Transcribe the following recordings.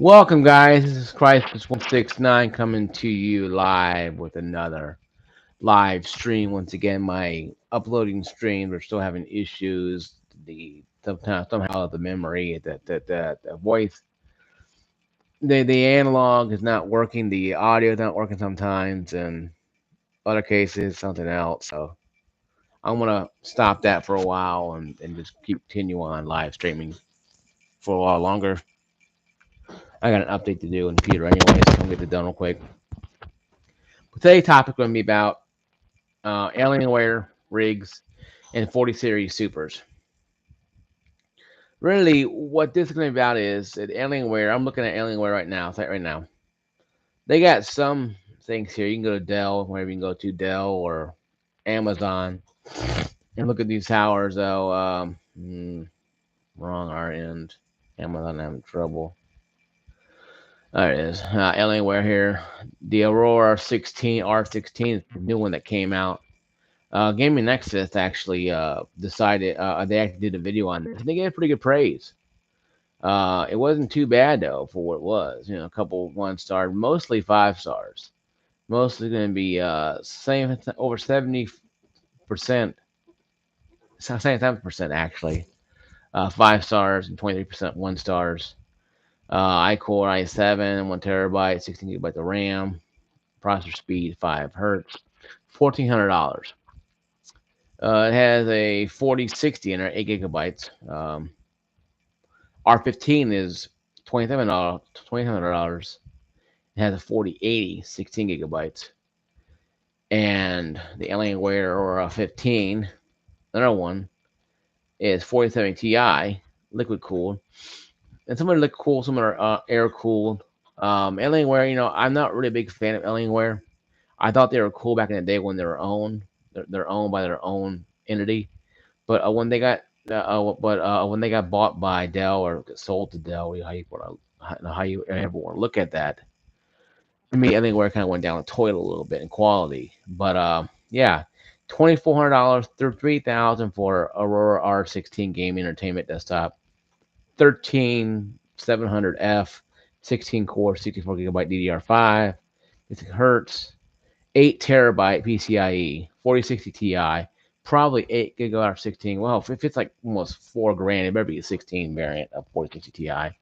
Welcome, guys. This is Crisis169 coming to you live with another live stream. Once again, my uploading stream, we're still having issues. Somehow the memory, the voice, the analog is not working. The audio is not working sometimes, and other cases something else. So I'm gonna stop that for a while and just continue on live streaming for a while longer. I got an update to do in the computer anyways. So I'm gonna get it done real quick. Today's topic going to be about Alienware Rigs and 40 series supers. Really, what this is going to be about is at Alienware. I'm looking at Alienware right now. It's like right now. They got some things here. You can go to Dell, wherever you can go to Dell or Amazon, and look at these towers. Though, wrong our end. Amazon having trouble. There it is. Alienware here. The Aurora 16 R16 is the new one that came out. Gaming Nexus actually decided they actually did a video on this, and they gave pretty good praise. It wasn't too bad though for what it was. You know, a couple 1 star, mostly 5 stars. Mostly going to be same over 70%, 77% actually. 5 stars and 23% 1 stars. iCore i7, 1 TB, 16 GB of RAM, processor speed 5 Hz, $1,400. It has a 4060 in there, 8 GB. R15 is $2,700. It has a 4080, 16 GB. And the Alienware or 15, another one, is 4070 Ti, liquid cooled. And some are liquid cooled, some are air cooled. Alienware, I'm not really a big fan of Alienware. I thought they were cool back in the day when they were owned. They're owned by their own entity. But when they got bought by Dell or sold to Dell, how you ever want to look at that. To me, Alienware kind of went down the toilet a little bit in quality. But yeah, $2,400 through $3,000 for Aurora R16 gaming entertainment desktop, 13700F, 16 core, 64 GB DDR5, 50 hertz, 8 TB PCIe, 4060 Ti, probably 8 GB 16. Well, if it's like almost $4,000, it better be a 16 variant of 4060 Ti.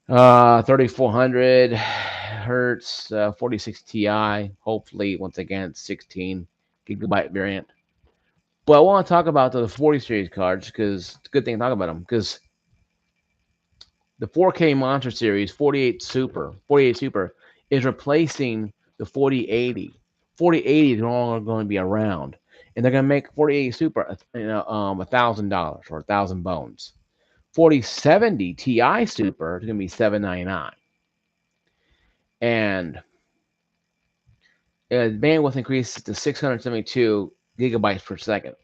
3400 hertz, 4060 Ti. Hopefully, once again, 16 GB variant. But I want to talk about the 40 series cards because it's a good thing to talk about them because the 4K Monster Series 48 Super is replacing the 4080. 4080 is no longer going to be around, and they're going to make 4080 Super, $1,000 or 1,000 bones. 4070 Ti Super is going to be $799, and bandwidth increases to 672 gigabytes per second,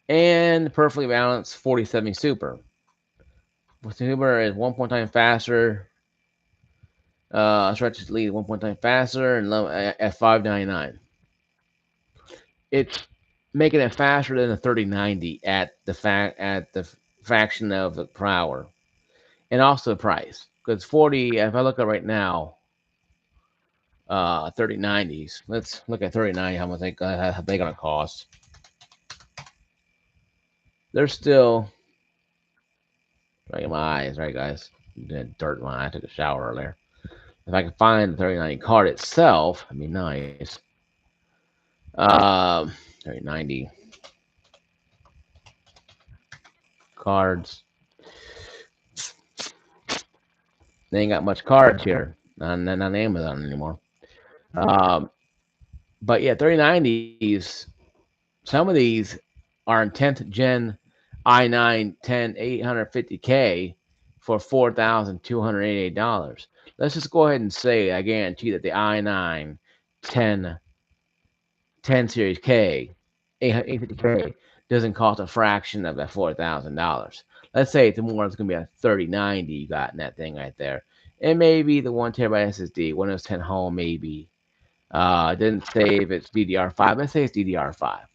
and perfectly balanced 4070 Super. Super is 1.9 faster. Stretches lead 1.9 faster and at 599. It's making it faster than the 3090 at the fraction of the per hour, and also the price. Because 40, if I look at right now, 3090s. Let's look at 3090. How much they gonna cost? They're still. Right in my eyes, right, guys? Dirt in my eye. I took a shower earlier. If I can find the 3090 card itself, that'd be nice. 3090 cards. They ain't got much cards here. Not on Amazon anymore. Um, but yeah, 3090s. Some of these are in 10th gen i9 10 850K for $4,288. Let's just go ahead and say I guarantee that the i9 10 series K 850K doesn't cost a fraction of that $4,000. Let's say it's more, it's going to be a 3090 you got in that thing right there. And maybe the 1 TB SSD, Windows 10 Home, maybe. It didn't say if it's DDR5. Let's say it's DDR5.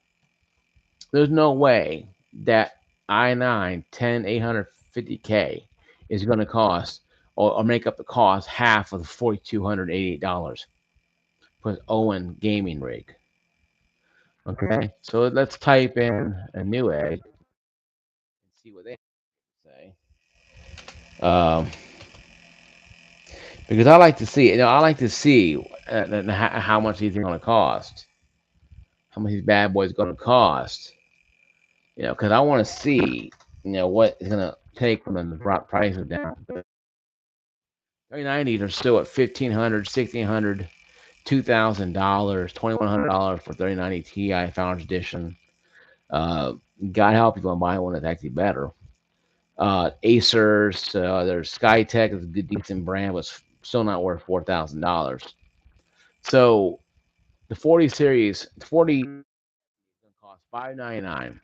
There's no way that i9 10 850K is going to cost or make up the cost half of the $4,288 for an Owen gaming rig. Okay, so let's type in a new egg and see what they say. Um, because I like to see, I like to see how much these are going to cost, how much these bad boys going to cost. Because I want to see, what it's going to take for them to drop prices down. 3090s are still at $1,500, $1,600, $2,000, $2,100 for 3090 Ti Founders Edition. Uh, God help you going to buy one that's actually better. Acers, there's Skytech is a good decent brand, but still not worth $4,000. So the 40 series, 40 is going to cost $599.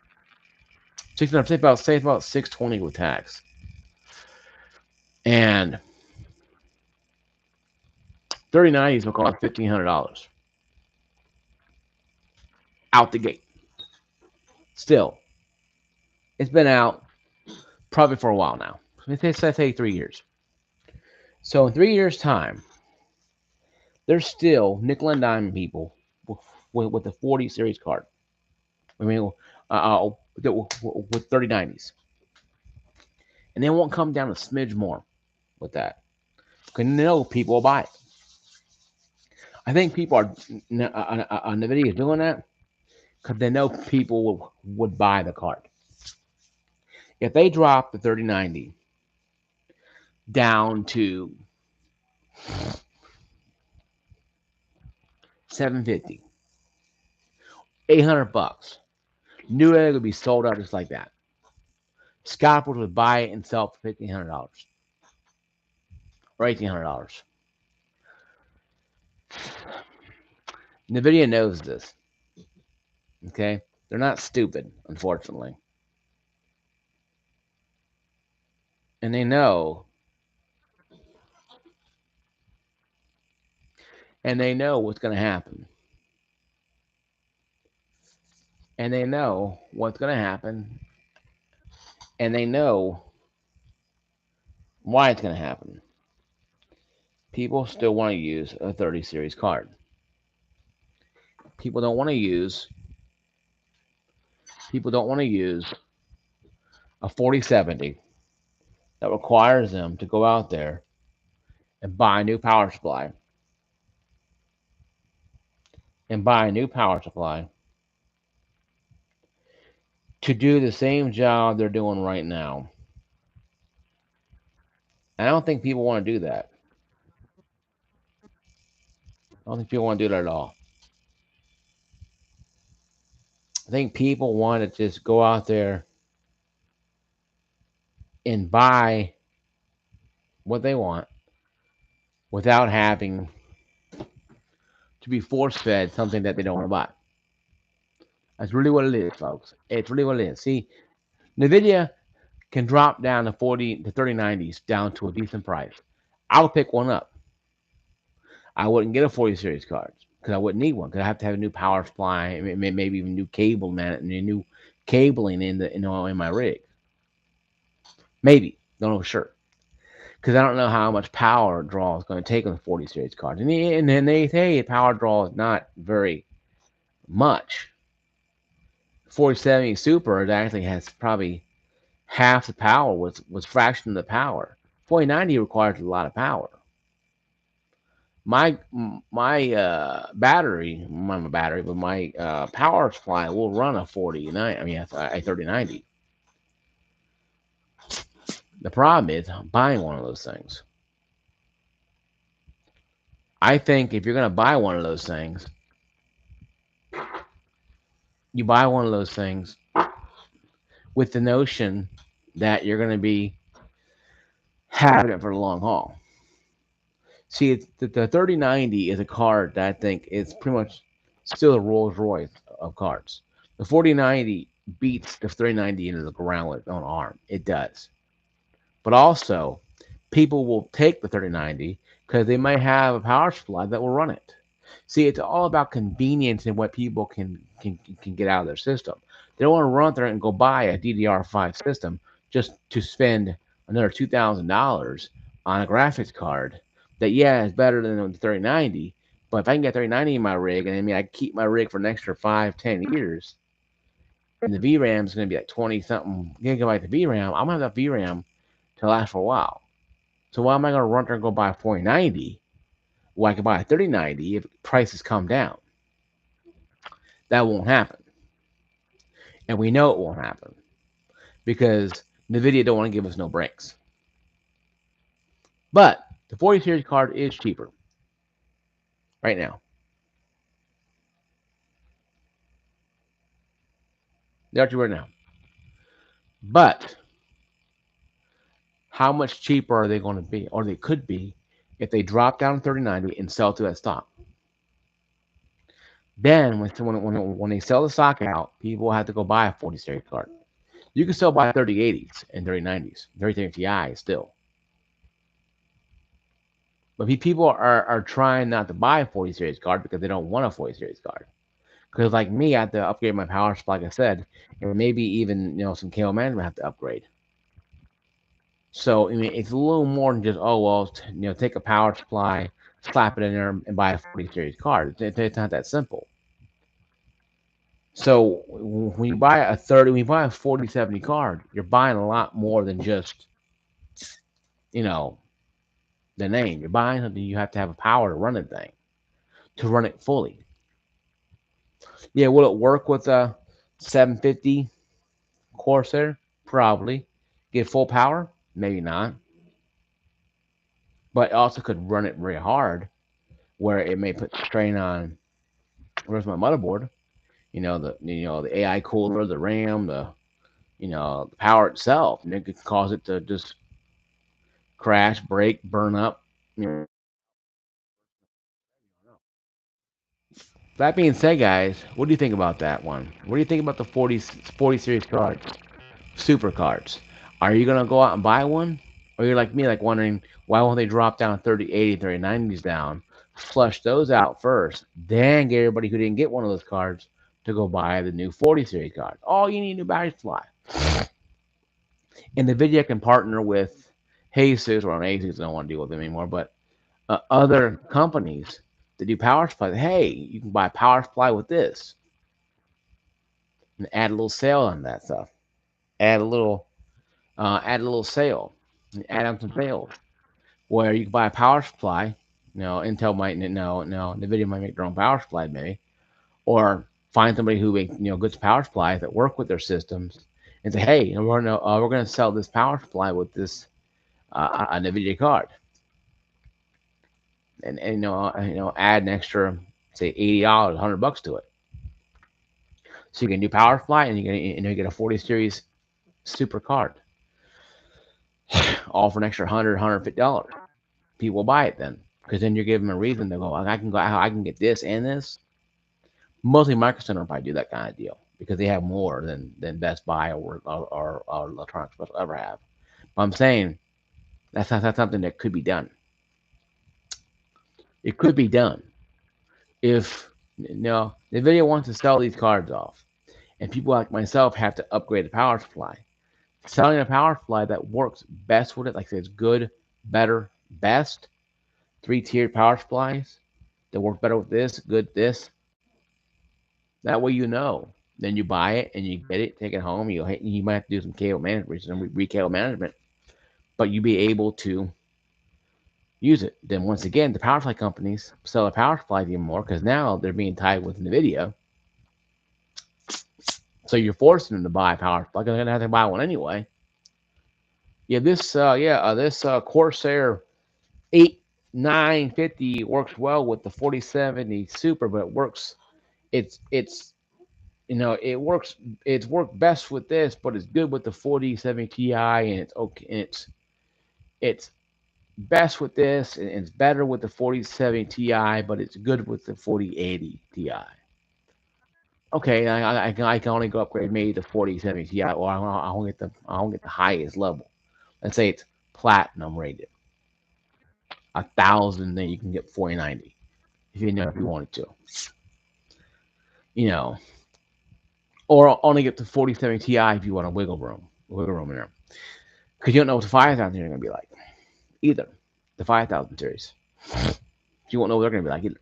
Say about $620 with tax, and 3090s will cost $1,500 out the gate. Still, it's been out probably for a while now. Let's say 3 years. So in 3 years' time, there's still nickel and dime people with the 40 series card. I mean, with 3090s, and they won't come down a smidge more with that. Because no people will buy it. I think people are Nvidia doing that because they know people would buy the card. If they drop the 3090 down to 750, 800 bucks, new egg would be sold out just like that. Scalpers would buy it and sell it for $1,500 or $1,800. Nvidia knows this. Okay, they're not stupid, unfortunately, and they know what's going to happen, and they know what's going to happen, and they know why it's going to happen. People still want to use a 30 series card. People don't want to use. People don't want to use a 4070 that requires them to go out there and buy a new power supply and buy a new power supply to do the same job they're doing right now. I don't think people want to do that. I don't think people want to do that at all. I think people want to just go out there and buy what they want without having to be force fed something that they don't want to buy. That's really what it is, folks. It's really what it is. See, Nvidia can drop down the 40 to 3090s down to a decent price. I would pick one up. I wouldn't get a 40 series card because I wouldn't need one because I have to have a new power supply, maybe even new cable, man, new cabling in my rig. Maybe, don't know for sure because I don't know how much power draw is going to take on the 40 series cards. And then they say power draw is not very much. 4070 Super, it actually has probably half the power, was fraction of the power. 4090 requires a lot of power. My battery, not my battery, but my power supply will run a 4090. I mean, a 3090. The problem is buying one of those things. I think if you're going to buy one of those things, you buy one of those things with the notion that you're going to be having it for the long haul. See, the 3090 is a card that I think is pretty much still a Rolls Royce of cards. The 4090 beats the 3090 into the ground with its own arm. It does. But also, people will take the 3090 because they might have a power supply that will run it. See, it's all about convenience and what people can get out of their system. They don't want to run there and go buy a DDR5 system just to spend another $2,000 on a graphics card that, yeah, is better than the 3090. But if I can get 3090 in my rig, and I mean, I keep my rig for an extra 5, 10 years, and the VRAM is going to be like 20 something gigabytes of VRAM, I'm going to have enough VRAM to last for a while. So why am I going to run there and go buy a 4090? Well, I can buy a 3090 if prices come down. That won't happen. And we know it won't happen because NVIDIA don't want to give us no breaks. But the 40 series card is cheaper right now. They're cheaper now. But how much cheaper are they going to be, or they could be, if they drop down to 3090 and sell to that stock? Then when they sell the stock out, people will have to go buy a 40 series card. You can still buy 3080s and 3090s, 3030 Ti still. But people are trying not to buy a 40 series card because they don't want a 40 series card. Because like me, I have to upgrade my power supply, like I said, and maybe even some cable management have to upgrade. So I mean, it's a little more than just take a power supply, slap it in there, and buy a 40 series card. It's not that simple. So when you buy when you buy a 4070 card, you're buying a lot more than just you know the name. You're buying something you have to have a power to run the thing, to run it fully. Yeah, will it work with a 750 Corsair? Probably. Get full power? Maybe not. But it also could run it very hard, where it may put strain on. Where's my motherboard? The AI cooler, the RAM, the power itself, and it could cause it to just crash, break, burn up. You know. That being said, guys, what do you think about that one? What do you think about the 40 series cards, super cards? Are you gonna go out and buy one, or you're like me, like wondering why won't they drop down 3080, 3090s down, flush those out first, then get everybody who didn't get one of those cards to go buy the new 40 series card? All you need a new battery supply. And NVIDIA can partner with Asus, or on Asus, I don't want to deal with them anymore, but other companies that do power supply. Hey, you can buy a power supply with this, and add a little sale on that stuff. Add a little sale, and add on some sales where you can buy a power supply. Intel might no, NVIDIA might make their own power supply maybe, or find somebody who makes good power supplies that work with their systems, and say, hey, we're gonna sell this power supply with this an NVIDIA card, and add an extra, say, $80, $100 to it, so you can do power supply, and you get a 40 series super card, all for an extra $100, $150. People will buy it then, because then you're giving them a reason to go. I can get this and this. Mostly Microsoft will probably do that kind of deal because they have more than Best Buy or Electronics will ever have. But I'm saying that's something that could be done. It could be done if NVIDIA wants to sell these cards off, and people like myself have to upgrade the power supply. Selling a power supply that works best with it, like I said, it's good, better, best, three-tiered power supplies that work better with this, good this. That way Then you buy it and you get it, take it home. You might have to do some cable management, some cable management, but you be able to use it. Then once again, the power supply companies sell a power supply even more because now they're being tied with NVIDIA. So you're forcing them to buy a power supply. They're gonna have to buy one anyway. Yeah, this Corsair 8950 works well with the 4070 Super, but it's it works. It's worked best with this, but it's good with the 4070 Ti, and it's okay. And it's best with this, and it's better with the 4070 Ti, but it's good with the 4080 Ti. Okay, I can only go upgrade maybe the 4070 Ti, or I won't get the highest level. Let's say it's platinum rated, 1,000. Then you can get 4090 if you wanted to, you know, or only get the 4070 Ti if you want a wiggle room in there. because you don't know what the 5,000 series are going to be like either. The 5,000 series, you won't know what they're going to be like either.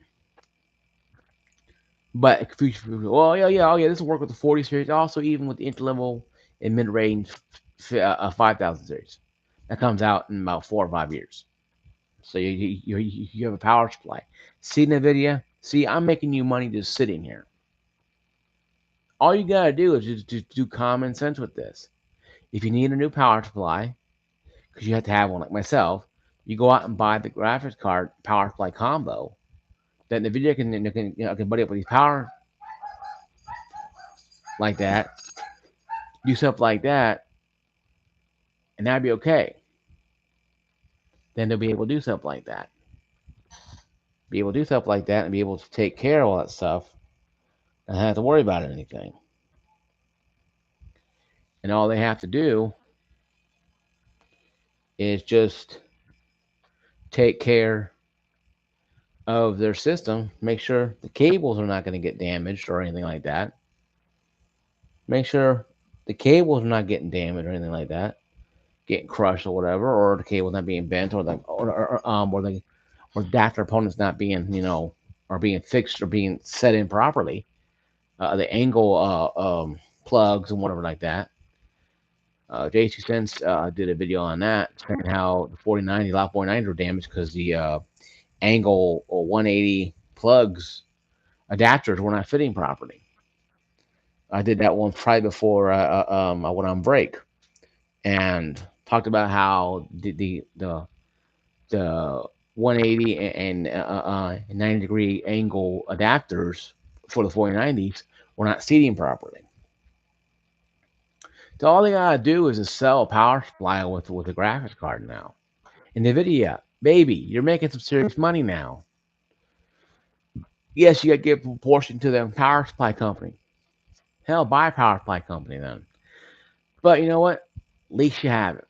But well, yeah, oh yeah, this will work with the 40 series, also even with the entry level and mid range 5,000 series that comes out in about 4 or 5 years. So you have a power supply. See NVIDIA? See, I'm making you money just sitting here. All you gotta do is just do common sense with this. If you need a new power supply, because you have to have one like myself, you go out and buy the graphics card power supply combo. Then NVIDIA can buddy up with these power like that, do stuff like that, and that'd be okay. Then they'll be able to do stuff like that. Be able to do stuff like that and be able to take care of all that stuff and not have to worry about anything. And all they have to do is just take care of their system, make sure the cables are not going to get damaged or anything like that. Make sure the cables are not getting damaged or anything like that, getting crushed or whatever, or the cable not being bent, or adapter opponents not being or being fixed or being set in properly. The angle plugs and whatever like that. JC Sense did a video on that, saying how the 4090, a lot of 4090s were damaged because the angle or 180 plugs adapters were not fitting properly. I did that one Friday before I went on break and talked about how the 180 and 90-degree angle adapters for the 4090s were not seating properly. So all they gotta do is just sell a power supply with a graphics card now. And NVIDIA, baby, you're making some serious money now. Yes, you gotta give a proportion to the power supply company. Hell, buy a power supply company then. But you know what? At least you have it.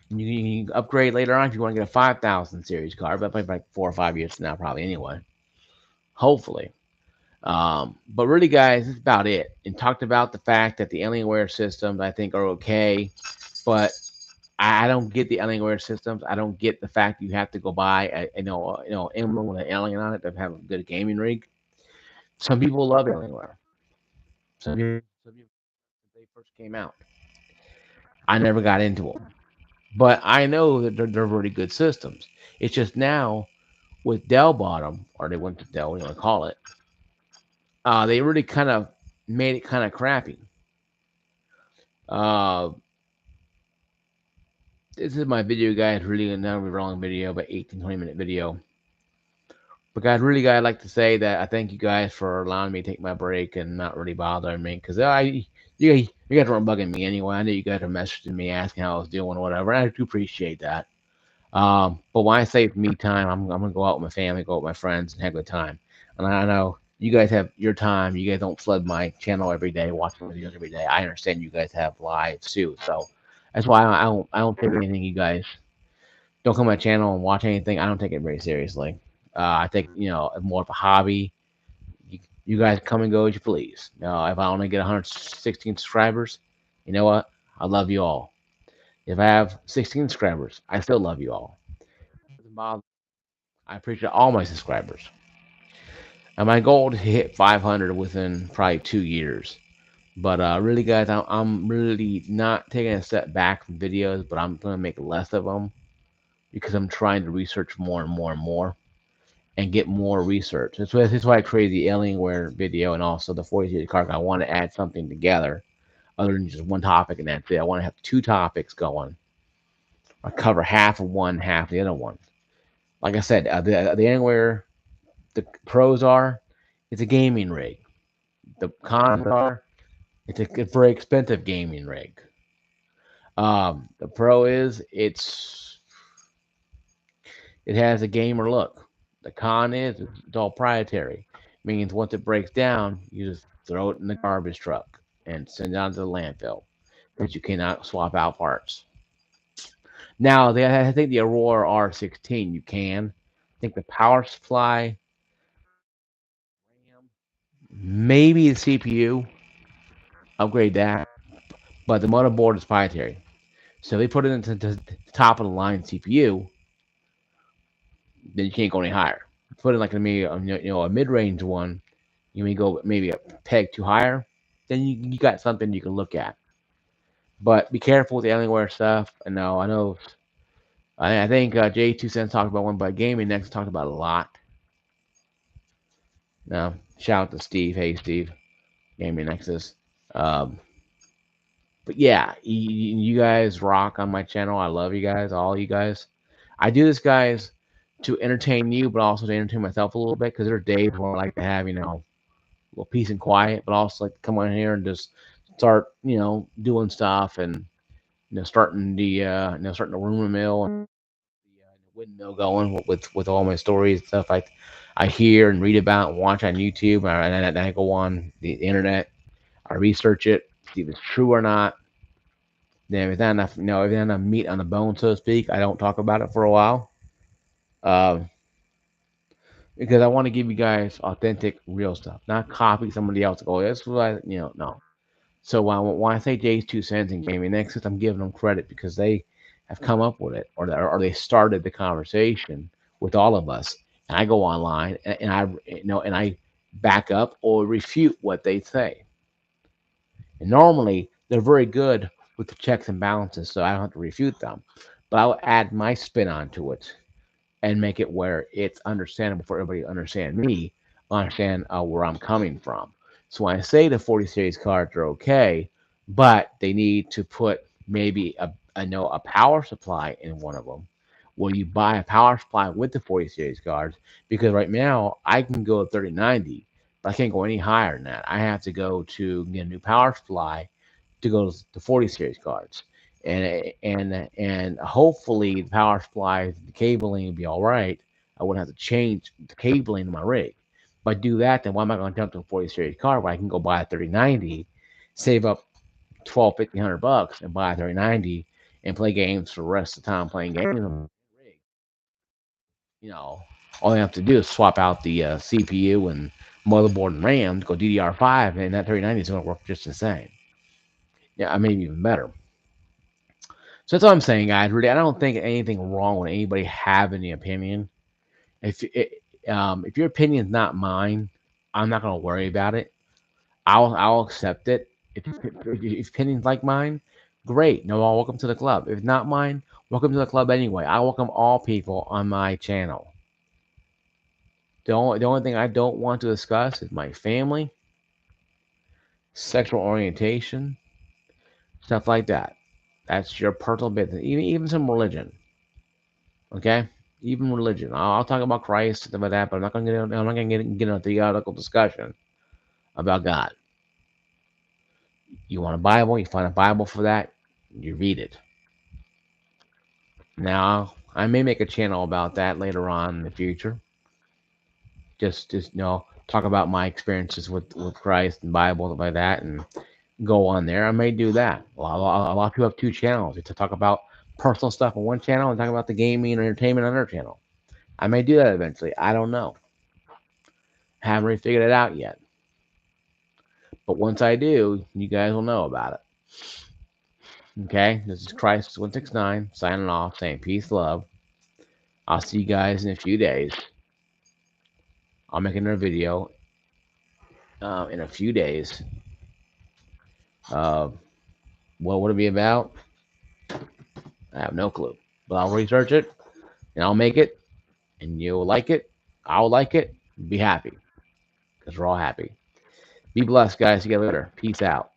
You can upgrade later on if you want to get a 5,000 series card, but probably like 4 or 5 years from now, probably anyway. Hopefully. But really, guys, that's about it. And talked about the fact that the Alienware systems I think are okay, but I don't get the Alienware systems. I don't get the fact you have to go buy emblem with an alien on it to have a good gaming rig. Some people love Alienware. Some people they first came out. I never got into them, but I know that they're really good systems. It's just now with Dell bottom, or they went to Dell, what you want to call it. They really kind of made it kind of crappy. Uh, this is my video, guys. Really not a long video, but 18-20 minute video. But guys, really, guys, I'd like to say that I thank you guys for allowing me to take my break and not really bothering me, because you guys weren't bugging me anyway. I know you guys are messaging me asking how I was doing or whatever. And I do appreciate that. But when I say me time, I'm gonna go out with my family, go out with my friends, and have a good time. And I know you guys have your time. You guys don't flood my channel every day, watching videos every day. I understand you guys have lives too, so that's why I don't take anything you guys don't come to my channel and watch anything. I don't take it very seriously. I take more of a hobby. You guys come and go as you please. If I only get 116 subscribers, you know what? I love you all. If I have 16 subscribers, I still love you all. I appreciate all my subscribers. And my goal is to hit 500 within probably 2 years. But really, guys, I'm really not taking a step back from videos, but I'm going to make less of them because I'm trying to research more and more and more and get more research. That's why I created the Alienware video and also the 40 card. I want to add something together other than just one topic and that's it. I want to have two topics going. I cover half of one, half of the other one. Like I said, the Alienware, the pros are it's a gaming rig. The cons are it's a very expensive gaming rig. The pro is it has a gamer look. The con is it's all proprietary. Means once it breaks down, you just throw it in the garbage truck and send it out to the landfill because you cannot swap out parts. Now, I think the Aurora R16 you can. I think the power supply, maybe the CPU, upgrade that, but the motherboard is proprietary. So they put it into the top of the line CPU, then you can't go any higher. Put it like maybe a mid range one, you may go maybe a peg too higher, then you got something you can look at. But be careful with the Alienware stuff. I know. I think J2 Cents talked about one, but Gaming Next talked about a lot. Now, shout out to Steve. Hey, Steve, Gaming Nexus. Um, but yeah, you guys rock on my channel. I love you guys, all you guys. I do this, guys, to entertain you, but also to entertain myself a little bit because there's days where I like to have, a little peace and quiet, but also like to come on here and just start, doing stuff and starting the rumor mill and the windmill going with all my stories and stuff I hear and read about and watch on YouTube, and I go on the internet, I research it, see if it's true or not. Then if there's not enough, if there's not enough meat on the bone, so to speak, I don't talk about it for a while, uh, because I want to give you guys authentic, real stuff, not copy somebody else. Go, that's what no. So when I say J2 Cents and Gaming Nexus, I'm giving them credit because they have come up with it, or they started the conversation with all of us. And I go online and I back up or refute what they say. And normally they're very good with the checks and balances, so I don't have to refute them. But I'll add my spin onto it and make it where it's understandable for everybody to understand me, understand where I'm coming from. So when I say the 40 series cards are okay, but they need to put maybe a power supply in one of them. Well, you buy a power supply with the 40 series cards because right now I can go to 3090, but I can't go any higher than that. I have to go to get a new power supply to go to the 40 series cards. And hopefully the power supply, the cabling will be all right. I wouldn't have to change the cabling in my rig. If I do that, then why am I going to jump to a 40 series card where I can go buy a 3090, save up 12, 1,500 bucks and buy a 3090 and play games for the rest of the time playing games on my rig? You know, all I have to do is swap out the CPU and motherboard and RAM to go DDR5, and that 3090 is going to work just the same. Yeah, I mean even better. So that's all I'm saying, guys. Really, I don't think anything wrong with anybody having the opinion. If your opinion's not mine, I'm not gonna worry about it. I'll accept it. If opinion's like mine, great. No, welcome to the club. If not mine, welcome to the club anyway. I welcome all people on my channel. The only thing I don't want to discuss is my family, sexual orientation, stuff like that. That's your personal business. Even some religion. Okay, even religion. I'll talk about Christ and stuff like that, but I'm not gonna get into a theological discussion about God. You want a Bible? You find a Bible for that. You read it. Now, I may make a channel about that later on in the future. Just talk about my experiences with Christ and Bible and like that, and go on there. I may do that. A lot of people have two channels. To talk about personal stuff on one channel and talk about the gaming and entertainment on another channel. I may do that eventually. I don't know. Haven't really figured it out yet. But once I do, you guys will know about it. Okay, this is Christ169 signing off, saying peace, love. I'll see you guys in a few days. I'll make another video in a few days. What would it be about? I have no clue. But I'll research it and I'll make it, and you'll like it. I'll like it. Be happy because we're all happy. Be blessed, guys. See you later. Peace out.